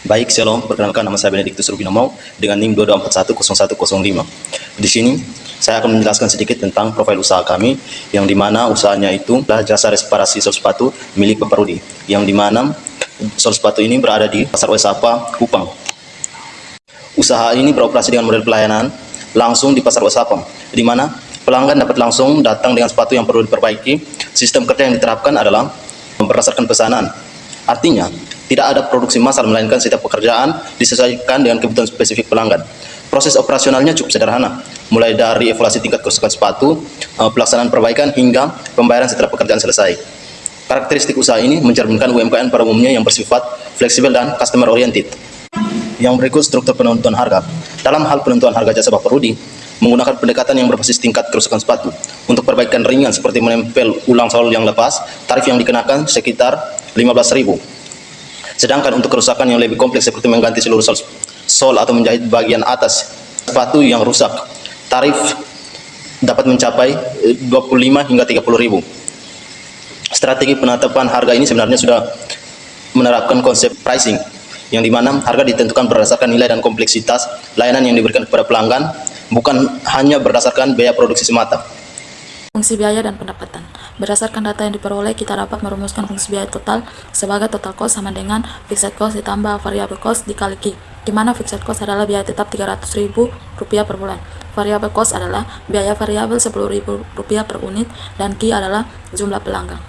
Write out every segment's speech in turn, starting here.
Baik, shalom. Perkenalkan, nama saya Benediktus Rubinomo dengan NIM 22410105. Di sini saya akan menjelaskan sedikit tentang profil usaha kami, yang dimana usahanya itu adalah jasa reparasi sol sepatu milik Bapak Rudi, yang dimana sol sepatu ini berada di Pasar Wesapa, Kupang. Usaha ini beroperasi dengan model pelayanan langsung di Pasar Wesapa, di mana pelanggan dapat langsung datang dengan sepatu yang perlu diperbaiki. Sistem kerja yang diterapkan adalah berdasarkan pesanan. Artinya, tidak ada produksi massal, melainkan setiap pekerjaan disesuaikan dengan kebutuhan spesifik pelanggan. Proses operasionalnya cukup sederhana, mulai dari evaluasi tingkat kerusakan sepatu, pelaksanaan perbaikan, hingga pembayaran setelah pekerjaan selesai. Karakteristik usaha ini mencerminkan UMKM pada umumnya yang bersifat fleksibel dan customer oriented. Yang berikut struktur penentuan harga. Dalam hal penentuan harga jasa Bapak Rudi, menggunakan pendekatan yang berbasis tingkat kerusakan sepatu. Untuk perbaikan ringan seperti menempel ulang sol yang lepas, tarif yang dikenakan sekitar 15.000. Sedangkan untuk kerusakan yang lebih kompleks seperti mengganti seluruh sol atau menjahit bagian atas sepatu yang rusak, tarif dapat mencapai 25 hingga 30.000. Strategi penetapan harga ini sebenarnya sudah menerapkan konsep pricing, yang dimana harga ditentukan berdasarkan nilai dan kompleksitas layanan yang diberikan kepada pelanggan, bukan hanya berdasarkan biaya produksi semata. Fungsi biaya dan pendapatan. Berdasarkan data yang diperoleh, kita dapat merumuskan fungsi biaya total sebagai total cost sama dengan fixed cost ditambah variable cost dikali Q, di mana fixed cost adalah biaya tetap Rp300.000 per bulan. Variable cost adalah biaya variabel Rp10.000 per unit, dan Q adalah jumlah pelanggan.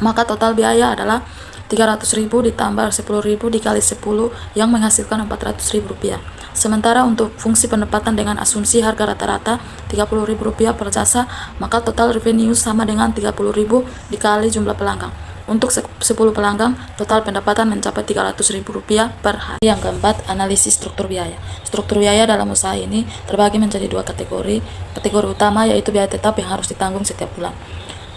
Maka total biaya adalah Rp300.000 ditambah Rp10.000 dikali 10 yang menghasilkan Rp400.000. Sementara untuk fungsi pendapatan dengan asumsi harga rata-rata Rp30.000 per jasa, maka total revenue sama dengan Rp30.000 dikali jumlah pelanggan. Untuk 10 pelanggan, total pendapatan mencapai Rp300.000 per hari. Yang keempat, analisis struktur biaya. Struktur biaya dalam usaha ini terbagi menjadi dua kategori. Kategori utama yaitu biaya tetap yang harus ditanggung setiap bulan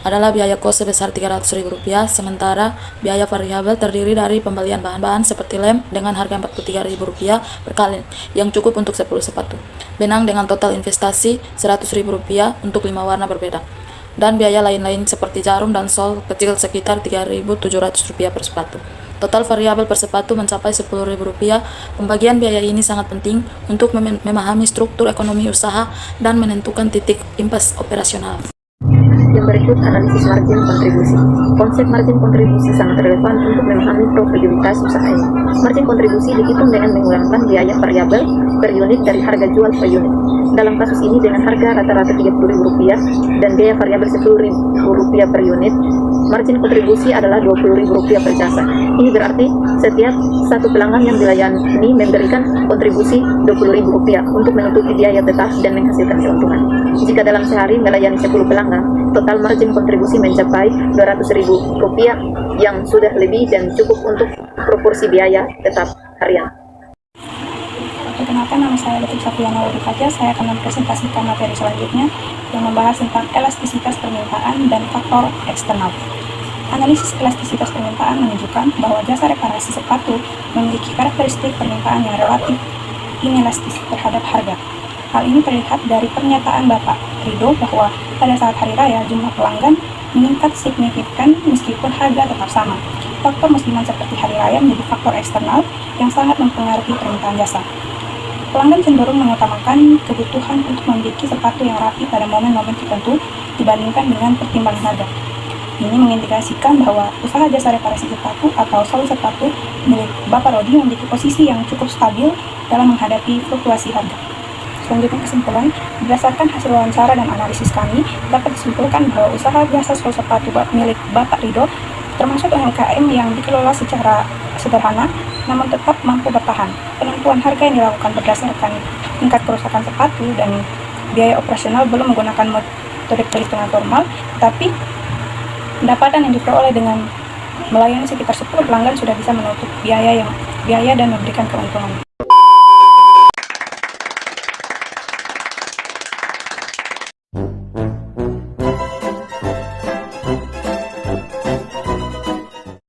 adalah biaya kos sebesar Rp300.000, sementara biaya variabel terdiri dari pembelian bahan-bahan seperti lem dengan harga Rp43.000 per kali yang cukup untuk 10 sepatu, benang dengan total investasi Rp100.000 untuk 5 warna berbeda, dan biaya lain-lain seperti jarum dan sol kecil sekitar Rp3.700 per sepatu. Total variabel per sepatu mencapai Rp10.000. Pembagian biaya ini sangat penting untuk memahami struktur ekonomi usaha dan menentukan titik impas operasional. Yang berikut analisis margin kontribusi. Konsep margin kontribusi sangat relevan untuk memahami profitabilitas usaha ini. Margin kontribusi dihitung dengan mengurangkan biaya variabel per unit dari harga jual per unit. Dalam kasus ini dengan harga rata-rata Rp30.000 dan biaya variabel Rp10.000 per unit, margin kontribusi adalah Rp20.000 per jasa. Ini berarti setiap satu pelanggan yang dilayani memberikan kontribusi Rp20.000 untuk menutupi biaya tetap dan menghasilkan keuntungan. Jika dalam sehari melayani 10 pelanggan, total margin kontribusi mencapai Rp200.000 yang sudah lebih dan cukup untuk proporsi biaya tetap harian. Perkenalkan, nama saya Lutfi Safiana Wadifaja. Saya akan mempresentasikan materi selanjutnya yang membahas tentang elastisitas permintaan dan faktor eksternal. Analisis elastisitas permintaan menunjukkan bahwa jasa reparasi sepatu memiliki karakteristik permintaan yang relatif inelastis terhadap harga. Hal ini terlihat dari pernyataan Bapak Rido bahwa pada saat hari raya jumlah pelanggan meningkat signifikan meskipun harga tetap sama. Faktor musiman seperti hari raya menjadi faktor eksternal yang sangat mempengaruhi permintaan jasa. Pelanggan cenderung mengutamakan kebutuhan untuk memiliki sepatu yang rapi pada momen-momen tertentu dibandingkan dengan pertimbangan harga. Ini mengindikasikan bahwa usaha jasa reparasi sepatu atau sol sepatu milik Bapak Rodi memiliki posisi yang cukup stabil dalam menghadapi fluktuasi harga. Selanjutnya kesimpulan, berdasarkan hasil wawancara dan analisis kami, dapat disimpulkan bahwa usaha jasa sol sepatu milik Bapak Rido termasuk UMKM yang dikelola secara sederhana, namun tetap mampu bertahan. Penentuan harga yang dilakukan berdasarkan tingkat kerusakan sepatu dan biaya operasional belum menggunakan metode perhitungan formal, tetapi pendapatan yang diperoleh dengan melayani sekitar 10 pelanggan sudah bisa menutup biaya dan memberikan keuntungan.